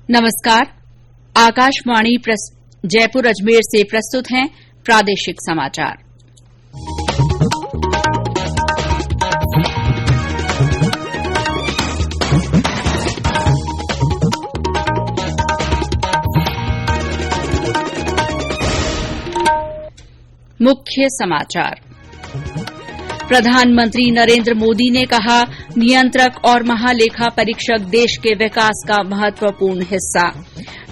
नमस्कार। आकाशवाणी जयपुर अजमेर से प्रस्तुत हैं प्रादेशिक समाचार। मुख्य समाचार। प्रधानमंत्री नरेंद्र मोदी ने कहा, नियंत्रक और महालेखा परीक्षक देश के विकास का महत्वपूर्ण हिस्सा।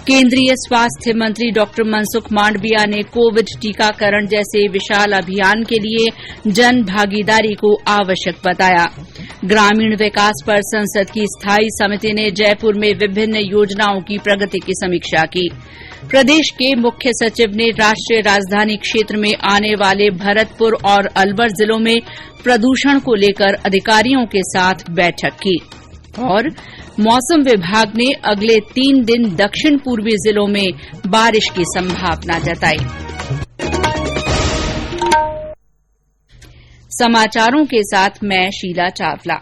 केंद्रीय स्वास्थ्य मंत्री डॉ मनसुख मांडविया ने कोविड टीकाकरण जैसे विशाल अभियान के लिए जन भागीदारी को आवश्यक बताया। ग्रामीण विकास पर संसद की स्थायी समिति ने जयपुर में विभिन्न योजनाओं की प्रगति की समीक्षा की। प्रदेश के मुख्य सचिव ने राष्ट्रीय राजधानी क्षेत्र में आने वाले भरतपुर और अलवर जिलों में प्रदूषण को लेकर अधिकारियों के साथ बैठक की। और मौसम विभाग ने अगले 3 दिन दक्षिण पूर्वी जिलों में बारिश की संभावना जताई। समाचारों के साथ मैं शीला चावला।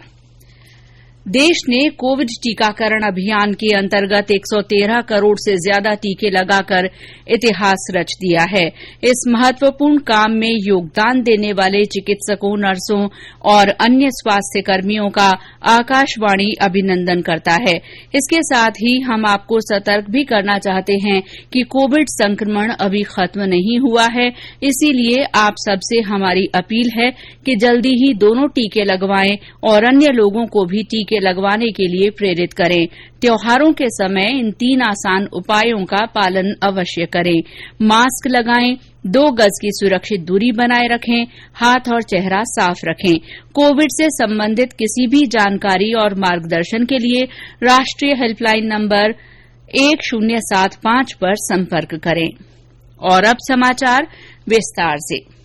देश ने कोविड टीकाकरण अभियान के अंतर्गत 113 करोड़ से ज्यादा टीके लगाकर इतिहास रच दिया है। इस महत्वपूर्ण काम में योगदान देने वाले चिकित्सकों, नर्सों और अन्य स्वास्थ्य कर्मियों का आकाशवाणी अभिनंदन करता है। इसके साथ ही हम आपको सतर्क भी करना चाहते हैं कि कोविड संक्रमण अभी खत्म नहीं हुआ है। इसीलिए आप सबसे हमारी अपील है कि जल्दी ही दोनों टीके लगवाएं और अन्य लोगों को भी टीके लगवाने के लिए प्रेरित करें। त्योहारों के समय इन 3 आसान उपायों का पालन अवश्य करें। मास्क लगाएं, 2 गज की सुरक्षित दूरी बनाए रखें, हाथ और चेहरा साफ रखें। कोविड से संबंधित किसी भी जानकारी और मार्गदर्शन के लिए राष्ट्रीय हेल्पलाइन नंबर 1075 पर संपर्क करें। और अब समाचार विस्तार से।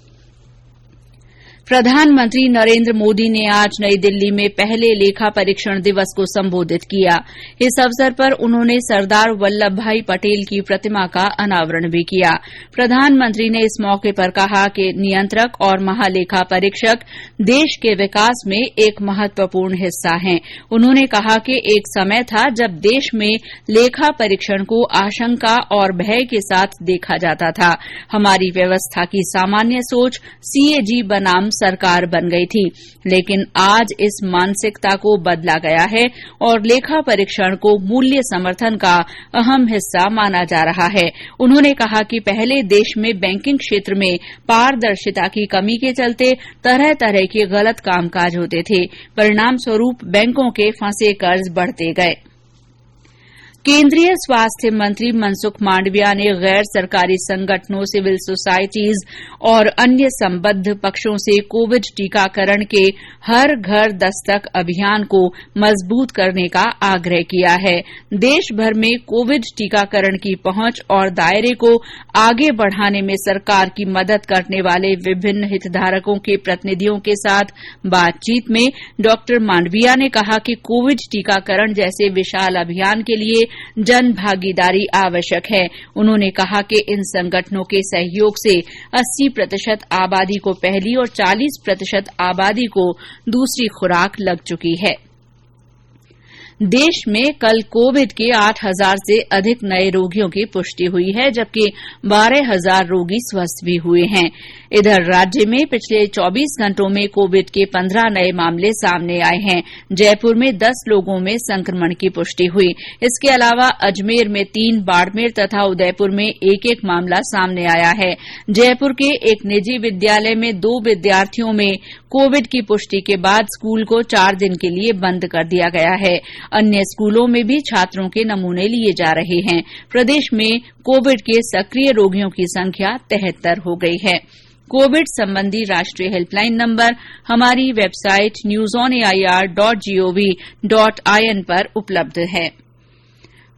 प्रधानमंत्री नरेंद्र मोदी ने आज नई दिल्ली में पहले लेखा परीक्षण दिवस को संबोधित किया। इस अवसर पर उन्होंने सरदार वल्लभ भाई पटेल की प्रतिमा का अनावरण भी किया। प्रधानमंत्री ने इस मौके पर कहा कि नियंत्रक और महालेखा परीक्षक देश के विकास में एक महत्वपूर्ण हिस्सा हैं। उन्होंने कहा कि एक समय था जब देश में लेखा परीक्षण को आशंका और भय के साथ देखा जाता था। हमारी व्यवस्था की सामान्य सोच सीएजी बनाम सरकार बन गई थी, लेकिन आज इस मानसिकता को बदला गया है और लेखा परीक्षण को मूल्य समर्थन का अहम हिस्सा माना जा रहा है। उन्होंने कहा कि पहले देश में बैंकिंग क्षेत्र में पारदर्शिता की कमी के चलते तरह तरह के गलत कामकाज होते थे। परिणाम स्वरूप बैंकों के फंसे कर्ज बढ़ते गए। केंद्रीय स्वास्थ्य मंत्री मनसुख मांडविया ने गैर सरकारी संगठनों, सिविल सोसाइटीज और अन्य संबद्ध पक्षों से कोविड टीकाकरण के हर घर दस्तक अभियान को मजबूत करने का आग्रह किया है। देश भर में कोविड टीकाकरण की पहुंच और दायरे को आगे बढ़ाने में सरकार की मदद करने वाले विभिन्न हितधारकों के प्रतिनिधियों के साथ बातचीत में डॉ मांडविया ने कहा कि कोविड टीकाकरण जैसे विशाल अभियान के लिए जन भागीदारी आवश्यक है। उन्होंने कहा कि इन संगठनों के सहयोग से 80% आबादी को पहली और 40% आबादी को दूसरी खुराक लग चुकी है। देश में कल कोविड के 8,000 से अधिक नए रोगियों की पुष्टि हुई है, जबकि 12,000 रोगी स्वस्थ भी हुए हैं। इधर राज्य में पिछले 24 घंटों में कोविड के 15 नए मामले सामने आए हैं। जयपुर में 10 लोगों में संक्रमण की पुष्टि हुई। इसके अलावा अजमेर में 3, बाड़मेर तथा उदयपुर में 1-1 मामला सामने आया है। जयपुर के एक निजी विद्यालय में 2 विद्यार्थियों में कोविड की पुष्टि के बाद स्कूल को 4 दिन के लिए बंद कर दिया गया है। अन्य स्कूलों में भी छात्रों के नमूने लिए जा रहे हैं। प्रदेश में कोविड के सक्रिय रोगियों की संख्या 73 हो गई है। कोविड संबंधी राष्ट्रीय हेल्पलाइन नंबर हमारी वेबसाइट newsonair.gov.in पर उपलब्ध है।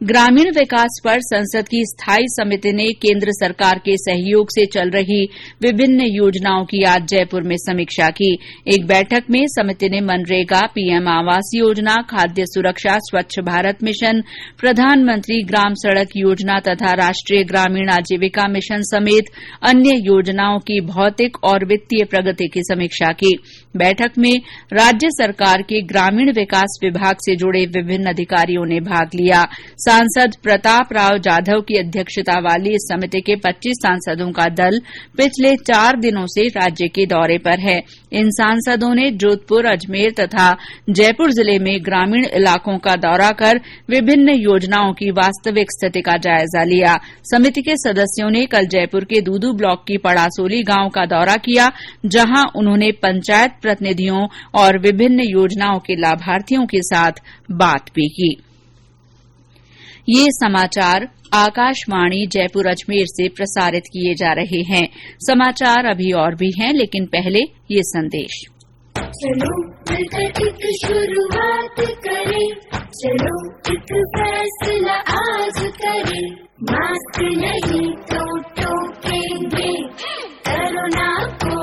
ग्रामीण विकास पर संसद की स्थायी समिति ने केंद्र सरकार के सहयोग से चल रही विभिन्न योजनाओं की आज जयपुर में समीक्षा की। एक बैठक में समिति ने मनरेगा, पीएम आवास योजना, खाद्य सुरक्षा, स्वच्छ भारत मिशन, प्रधानमंत्री ग्राम सड़क योजना तथा राष्ट्रीय ग्रामीण आजीविका मिशन समेत अन्य योजनाओं की भौतिक और वित्तीय प्रगति की समीक्षा की। बैठक में राज्य सरकार के ग्रामीण विकास विभाग से जुड़े विभिन्न अधिकारियों ने भाग लिया। सांसद प्रताप राव जाधव की अध्यक्षता वाली इस समिति के 25 सांसदों का दल पिछले 4 दिनों से राज्य के दौरे पर है। इन सांसदों ने जोधपुर, अजमेर तथा जयपुर जिले में ग्रामीण इलाकों का दौरा कर विभिन्न योजनाओं की वास्तविक स्थिति का जायजा लिया। समिति के सदस्यों ने कल जयपुर के दूदू ब्लॉक की पड़ासोली गांव का दौरा किया, जहां उन्होंने पंचायत प्रतिनिधियों और विभिन्न योजनाओं के लाभार्थियों के साथ बात भी की। ये समाचार आकाशवाणी जयपुर अजमेर से प्रसारित किए जा रहे हैं। समाचार अभी और भी हैं, लेकिन पहले ये संदेश। चलो मिलकर एक शुरुआत करें, चलो एक फैसला आज करें, मास्क नहीं तो टोकेंगे, कोरोना को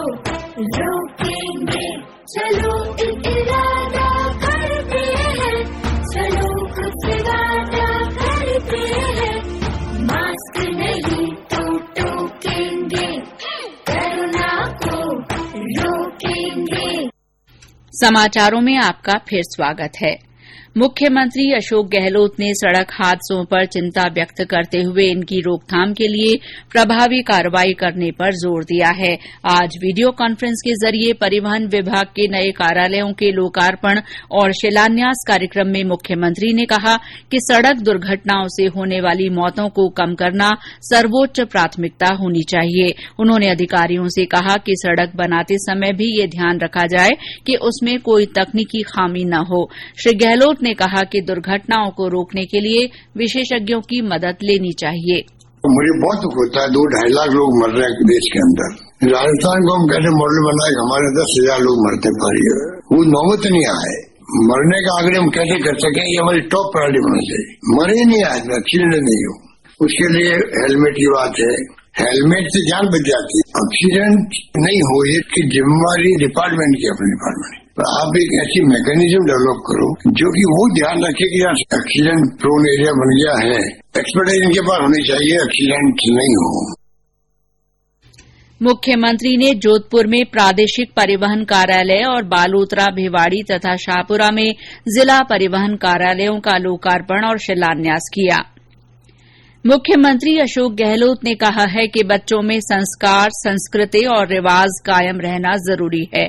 रोकेंगे, चलो एक इरादा करते हैं, चलो कुछ वादा करते हैं, मास्क नहीं तो टोकेंगे, कोरोना को रोकेंगे। समाचारों में आपका फिर स्वागत है। मुख्यमंत्री अशोक गहलोत ने सड़क हादसों पर चिंता व्यक्त करते हुए इनकी रोकथाम के लिए प्रभावी कार्रवाई करने पर जोर दिया है। आज वीडियो कॉन्फ्रेंस के जरिए परिवहन विभाग के नए कार्यालयों के लोकार्पण और शिलान्यास कार्यक्रम में मुख्यमंत्री ने कहा कि सड़क दुर्घटनाओं से होने वाली मौतों को कम करना सर्वोच्च प्राथमिकता होनी चाहिए। उन्होंने अधिकारियों से कहा कि सड़क बनाते समय भी ये ध्यान रखा जाए कि उसमें कोई तकनीकी खामी न हो। श्री गहलोत ने कहा कि दुर्घटनाओं को रोकने के लिए विशेषज्ञों की मदद लेनी चाहिए। मुझे बहुत दुख होता है, 2-2.5 लाख लोग मर रहे हैं देश के अंदर। राजस्थान को हम कैसे मॉडल बनाए, हमारे 10,000 लोग मरते पर वो नौबत नहीं आए। मरने का आंकड़े हम कैसे कर सकें, ये हमारी टॉप प्रायोरिटी होनी चाहिए। मरे ही नहीं आए, एक्सीडेंट नहीं हो, उसके लिए हेलमेट की बात है। हेलमेट से जान बच जाती है। एक्सीडेंट नहीं हो, ये की जिम्मेवारी डिपार्टमेंट की, अपने डिपार्टमेंट। आप एक ऐसी मैकेनिज्म डेवलप करो जो कि वो ध्यान रखे कि यार एक्सीडेंट प्रोन एरिया बन गया है, एक्सपर्टाइज इनके पास होनी चाहिए, एक्सीडेंट नहीं हो। मुख्यमंत्री ने जोधपुर में प्रादेशिक परिवहन कार्यालय और बालोतरा, भिवाड़ी तथा शाहपुरा में जिला परिवहन कार्यालयों का लोकार्पण और शिलान्यास किया। मुख्यमंत्री अशोक गहलोत ने कहा है कि बच्चों में संस्कार, संस्कृति और रिवाज कायम रहना जरूरी है।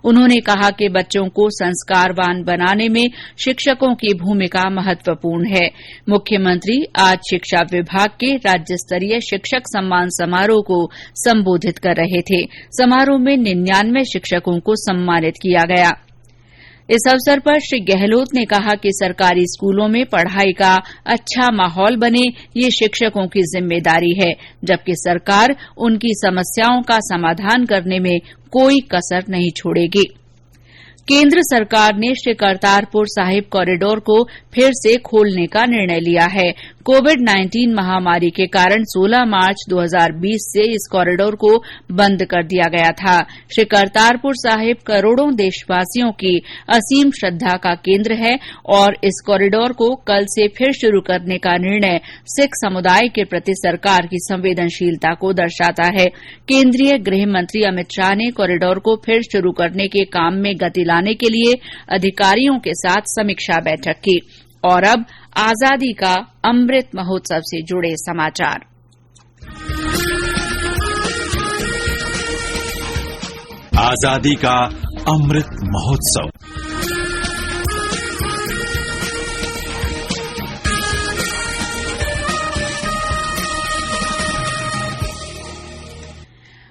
उन्होंने कहा कि बच्चों को संस्कारवान बनाने में शिक्षकों की भूमिका महत्वपूर्ण है। मुख्यमंत्री आज शिक्षा विभाग के राज्य स्तरीय शिक्षक सम्मान समारोह को संबोधित कर रहे थे। समारोह में 99 शिक्षकों को सम्मानित किया गया। इस अवसर पर श्री गहलोत ने कहा कि सरकारी स्कूलों में पढ़ाई का अच्छा माहौल बने, ये शिक्षकों की जिम्मेदारी है, जबकि सरकार उनकी समस्याओं का समाधान करने में कोई कसर नहीं छोड़ेगी। केंद्र सरकार ने श्री करतारपुर साहिब कॉरिडोर को फिर से खोलने का निर्णय लिया है। कोविड-19 महामारी के कारण 16 मार्च 2020 से इस कॉरिडोर को बंद कर दिया गया था। श्री करतारपुर साहिब करोड़ों देशवासियों की असीम श्रद्धा का केंद्र है और इस कॉरिडोर को कल से फिर शुरू करने का निर्णय सिख समुदाय के प्रति सरकार की संवेदनशीलता को दर्शाता है। केंद्रीय गृह मंत्री अमित शाह ने कॉरिडोर को फिर शुरू करने के काम में गति लाने के लिए अधिकारियों के साथ समीक्षा बैठक की। और अब आजादी का अमृत महोत्सव से जुड़े समाचार। आजादी का अमृत महोत्सव।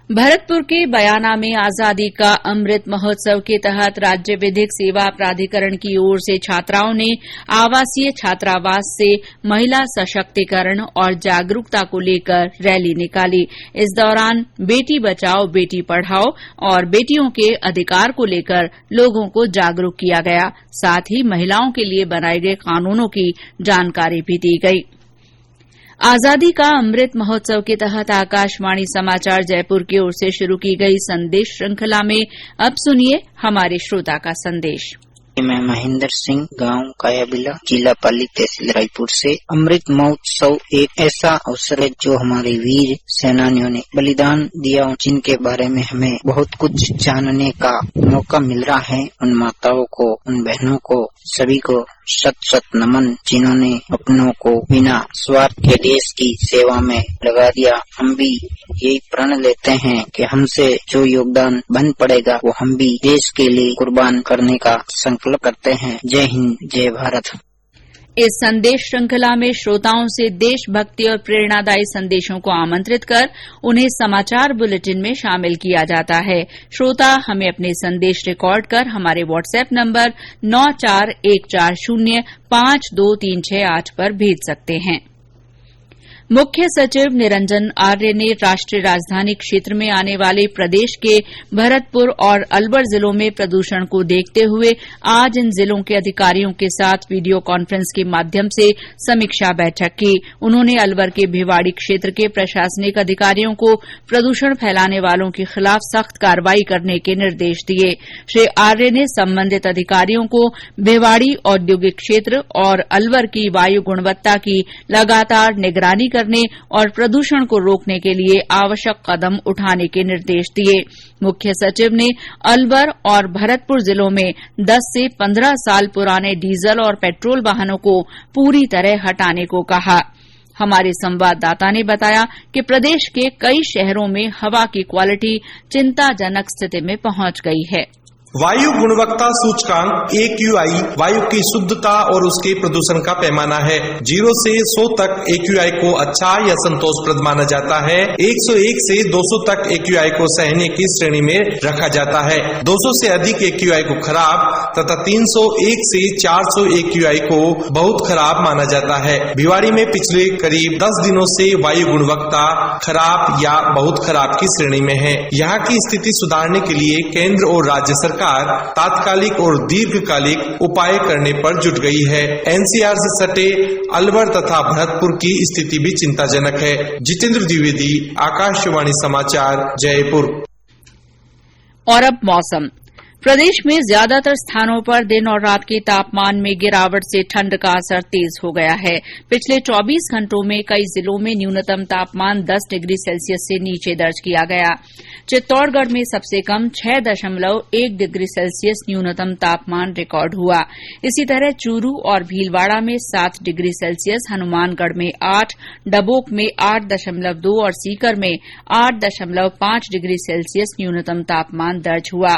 भरतपुर के बयाना में आजादी का अमृत महोत्सव के तहत राज्य विधिक सेवा प्राधिकरण की ओर से छात्राओं ने आवासीय छात्रावास से महिला सशक्तिकरण और जागरूकता को लेकर रैली निकाली। इस दौरान बेटी बचाओ बेटी पढ़ाओ और बेटियों के अधिकार को लेकर लोगों को जागरूक किया गया। साथ ही महिलाओं के लिए बनाए गए कानूनों की जानकारी भी दी गई। आजादी का अमृत महोत्सव के तहत आकाशवाणी समाचार जयपुर की ओर से शुरू की गई संदेश श्रृंखला में अब सुनिए हमारे श्रोता का संदेश। मैं महेंद्र सिंह, गांव कायाबिला, जिला पाली, तहसील रायपुर से। अमृत महोत्सव एक ऐसा अवसर है जो हमारे वीर सेनानियों ने बलिदान दिया, जिनके बारे में हमें बहुत कुछ जानने का मौका मिल रहा है। उन माताओं को, उन बहनों को, सभी को शत शत नमन, जिन्होंने अपनों को बिना स्वार्थ के देश की सेवा में लगा दिया। हम भी यही प्रण लेते हैं कि हमसे जो योगदान बन पड़ेगा वो हम भी देश के लिए कुर्बान करने का संकल्प करते हैं। जय हिंद, जय भारत। इस संदेश श्रृंखला में श्रोताओं से देशभक्ति और प्रेरणादायी संदेशों को आमंत्रित कर उन्हें समाचार बुलेटिन में शामिल किया जाता है। श्रोता हमें अपने संदेश रिकॉर्ड कर हमारे व्हाट्सएप नंबर 9414052368 पर भेज सकते हैं। मुख्य सचिव निरंजन आर्य ने राष्ट्रीय राजधानी क्षेत्र में आने वाले प्रदेश के भरतपुर और अलवर जिलों में प्रदूषण को देखते हुए आज इन जिलों के अधिकारियों के साथ वीडियो कॉन्फ्रेंस के माध्यम से समीक्षा बैठक की। उन्होंने अलवर के भिवाड़ी क्षेत्र के प्रशासनिक अधिकारियों को प्रदूषण फैलाने वालों के खिलाफ सख्त कार्रवाई करने के निर्देश दिए। श्री आर्य ने संबंधित अधिकारियों को भिवाड़ी औद्योगिक क्षेत्र और अलवर की वायु गुणवत्ता की लगातार निगरानी करने और प्रदूषण को रोकने के लिए आवश्यक कदम उठाने के निर्देश दिए। मुख्य सचिव ने अलवर और भरतपुर जिलों में 10 से 15 साल पुराने डीजल और पेट्रोल वाहनों को पूरी तरह हटाने को कहा। हमारे संवाददाता ने बताया कि प्रदेश के कई शहरों में हवा की क्वालिटी चिंताजनक स्थिति में पहुंच गई है। वायु गुणवत्ता सूचकांक AQI वायु की शुद्धता और उसके प्रदूषण का पैमाना है। 0 से 100 तक AQI को अच्छा या संतोषप्रद माना जाता है। 101 से 200 तक AQI को सहने की श्रेणी में रखा जाता है। 200 से अधिक AQI को खराब तथा 301 से 400 AQI को बहुत खराब माना जाता है। भिवाड़ी में पिछले करीब 10 दिनों से वायु गुणवत्ता खराब या बहुत खराब की श्रेणी में है। यहाँ की स्थिति सुधारने के लिए केंद्र और राज्य सरकार तात्कालिक और दीर्घकालिक उपाय करने पर जुट गई है। NCR से सटे अलवर तथा भरतपुर की स्थिति भी चिंताजनक है। जितेंद्र द्विवेदी, आकाशवाणी समाचार, जयपुर। और अब मौसम। प्रदेश में ज्यादातर स्थानों पर दिन और रात के तापमान में गिरावट से ठंड का असर तेज हो गया है। पिछले 24 घंटों में कई जिलों में न्यूनतम तापमान 10 डिग्री सेल्सियस से नीचे दर्ज किया गया। चित्तौड़गढ़ में सबसे कम 6.1 डिग्री सेल्सियस न्यूनतम तापमान रिकॉर्ड हुआ। इसी तरह चूरू और भीलवाड़ा में 7 डिग्री सेल्सियस, हनुमानगढ़ में 8, डबोक में 8.2 और सीकर में 8.5 डिग्री सेल्सियस न्यूनतम तापमान दर्ज हुआ।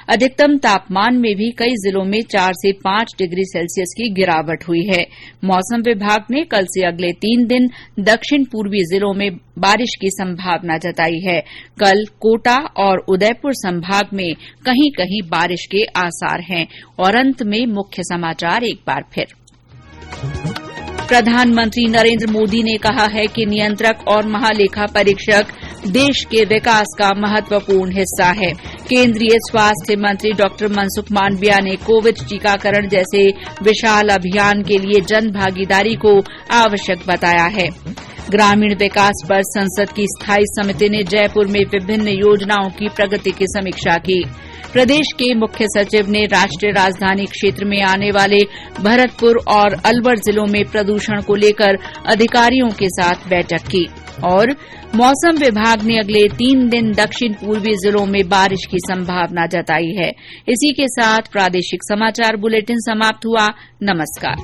अधिकतम तापमान में भी कई जिलों में 4 से 5 डिग्री सेल्सियस की गिरावट हुई है। मौसम विभाग ने कल से अगले 3 दिन दक्षिण पूर्वी जिलों में बारिश की संभावना जताई है। कल कोटा और उदयपुर संभाग में कहीं कहीं बारिश के आसार हैं। और अंत में मुख्य समाचार एक बार फिर। प्रधानमंत्री नरेंद्र मोदी ने कहा है कि नियंत्रक और महालेखा परीक्षक देश के विकास का महत्वपूर्ण हिस्सा है। केंद्रीय स्वास्थ्य मंत्री डॉक्टर मनसुख मांडविया ने कोविड टीकाकरण जैसे विशाल अभियान के लिए जन भागीदारी को आवश्यक बताया है। ग्रामीण विकास पर संसद की स्थायी समिति ने जयपुर में विभिन्न योजनाओं की प्रगति की समीक्षा की। प्रदेश के मुख्य सचिव ने राष्ट्रीय राजधानी क्षेत्र में आने वाले भरतपुर और अलवर जिलों में प्रदूषण को लेकर अधिकारियों के साथ बैठक की। और मौसम विभाग ने अगले 3 दिन दक्षिण पूर्वी जिलों में बारिश की संभावना जताई है। इसी के साथ प्रादेशिक समाचार बुलेटिन समाप्त हुआ। नमस्कार।